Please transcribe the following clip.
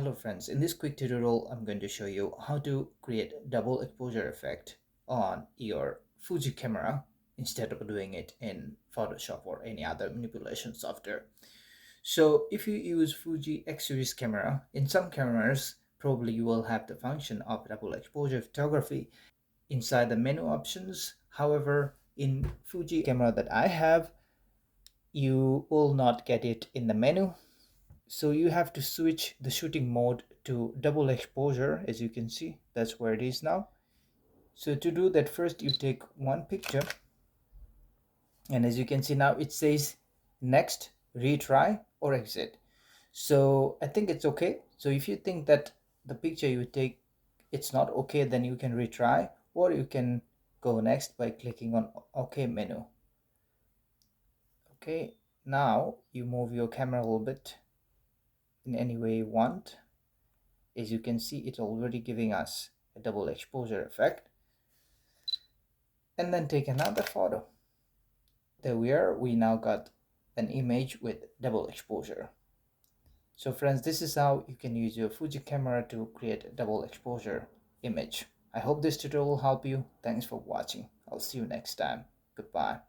Hello friends, in this quick tutorial I'm going to show you how to create double exposure effect on your Fuji camera instead of doing it in Photoshop or any other manipulation software. So if you use Fuji X series camera, in some cameras probably you will have the function of double exposure photography inside the menu options. However, in Fuji camera that I have, you will not get it in the menu. So you have to switch the shooting mode to double exposure. As you can see, that's where it is now. So to do that, first you take one picture, and as you can see now it says next, retry or exit. So I think it's okay. So if you think that the picture you take it's not okay, then you can retry, or you can go next by clicking on OK menu. Okay, now you move your camera a little bit in any way you want. As you can see, it's already giving us a double exposure effect. And then take another photo. There we are. We now got an image with double exposure. So friends, this is how you can use your Fuji camera to create a double exposure image. I hope this tutorial will help you. Thanks for watching. I'll see you next time. Goodbye.